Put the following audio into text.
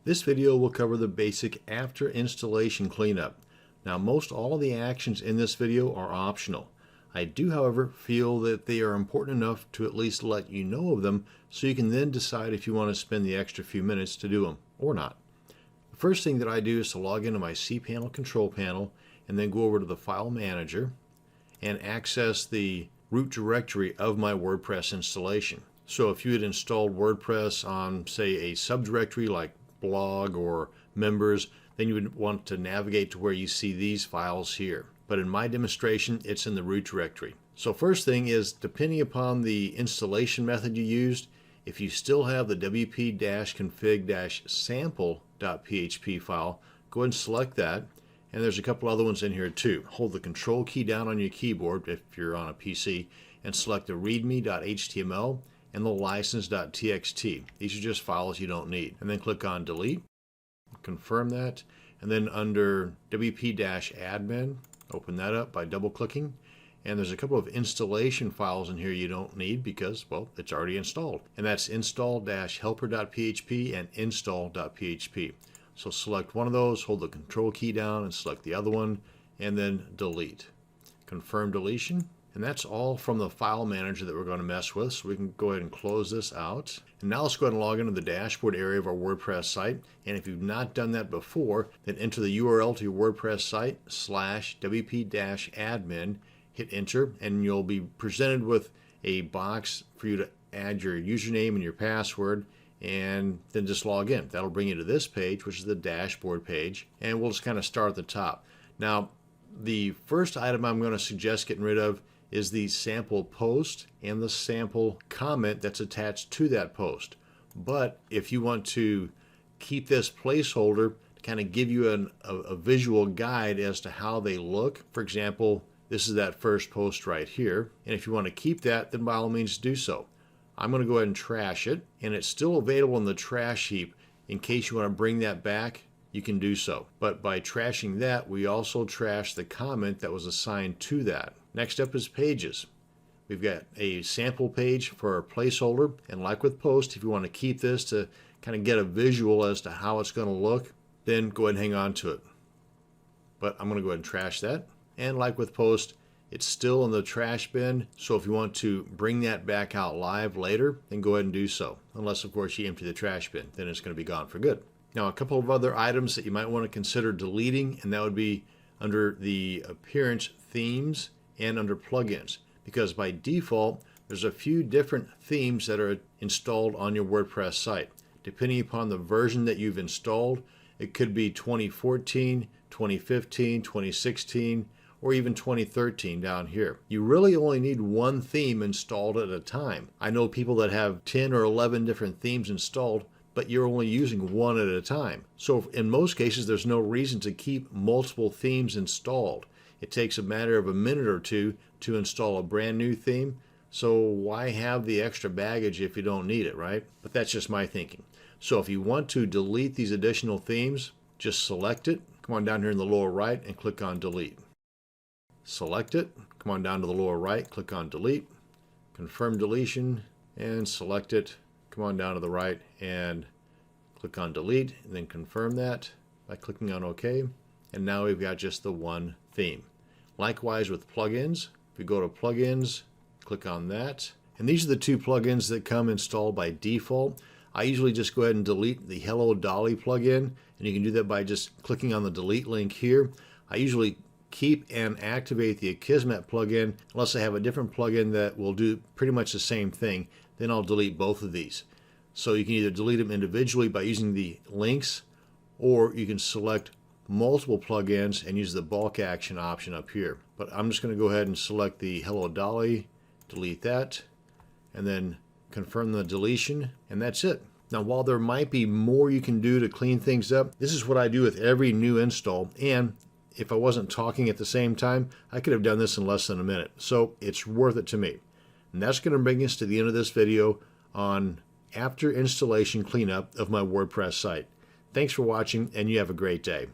This video will cover the basic after installation cleanup. Now, most all of the actions in this video are optional. I do, however, feel that they are important enough to at least let you know of them so you can then decide if you want to spend the extra few minutes to do them or not. The first thing that I do is to log into my cPanel control panel and then go over to the File Manager and access the root directory of my WordPress installation. So if you had installed WordPress on, say, a subdirectory like blog or members, then you would want to navigate to where you see these files here. But in my demonstration, it's in the root directory. So first thing is, depending upon the installation method you used, if you still have the wp-config-sample.php file, go ahead and select that. And there's a couple other ones in here too. Hold the control key down on your keyboard if you're on a PC and select the readme.html and the license.txt. These are just files you don't need. And then click on delete, confirm that, and then under wp-admin, open that up by double clicking. And there's a couple of installation files in here you don't need because, well, it's already installed. And that's install-helper.php and install.php. So select one of those, hold the control key down and select the other one, and then delete. Confirm deletion. And that's all from the file manager that we're going to mess with. So we can go ahead and close this out. And now let's go ahead and log into the dashboard area of our WordPress site. And if you've not done that before, then enter the URL to your WordPress site /wp-admin, hit enter, and you'll be presented with a box for you to add your username and your password, and then just log in. That'll bring you to this page, which is the dashboard page, and we'll just kind of start at the top. Now, the first item I'm going to suggest getting rid of is the sample post and the sample comment that's attached to that post. But if you want to keep this placeholder to kind of give you a visual guide as to how they look, for example, this is that first post right here, and if you want to keep that, then by all means do so. I'm going to go ahead and trash it, and it's still available in the trash heap. In case you want to bring that back, you can do so. But by trashing that, we also trash the comment that was assigned to that. Next up is pages. We've got a sample page for our placeholder, and like with post, if you want to keep this to kind of get a visual as to how it's going to look, then go ahead and hang on to it. But I'm going to go ahead and trash that. And like with post, it's still in the trash bin, so if you want to bring that back out live later, then go ahead and do so. Unless, of course, you empty the trash bin, then it's going to be gone for good. Now, a couple of other items that you might want to consider deleting, and that would be under the appearance themes and under plugins, because by default, there's a few different themes that are installed on your WordPress site. Depending upon the version that you've installed, it could be 2014, 2015, 2016, or even 2013 down here. You really only need one theme installed at a time. I know people that have 10 or 11 different themes installed, but you're only using one at a time. So in most cases, there's no reason to keep multiple themes installed. It takes a matter of a minute or two to install a brand new theme. So why have the extra baggage if you don't need it, right? But that's just my thinking. So if you want to delete these additional themes, just select it. Come on down here in the lower right and click on delete. Select it, come on down to the lower right, click on delete, confirm deletion, and select it, come on down to the right and click on delete, and then confirm that by clicking on OK. And now we've got just the one theme. Likewise with plugins, if we go to plugins, click on that. And these are the two plugins that come installed by default. I usually just go ahead and delete the Hello Dolly plugin, and you can do that by just clicking on the delete link here. I usually keep and activate the Akismet plugin unless I have a different plugin that will do pretty much the same thing. Then I'll delete both of these. So you can either delete them individually by using the links, or you can select multiple plugins and use the bulk action option up here. But I'm just going to go ahead and select the Hello Dolly, delete that, and then confirm the deletion, and that's it. Now, while there might be more you can do to clean things up, this is what I do with every new install, and if I wasn't talking at the same time, I could have done this in less than a minute. So it's worth it to me. And that's going to bring us to the end of this video on after installation cleanup of my WordPress site. Thanks for watching, and you have a great day.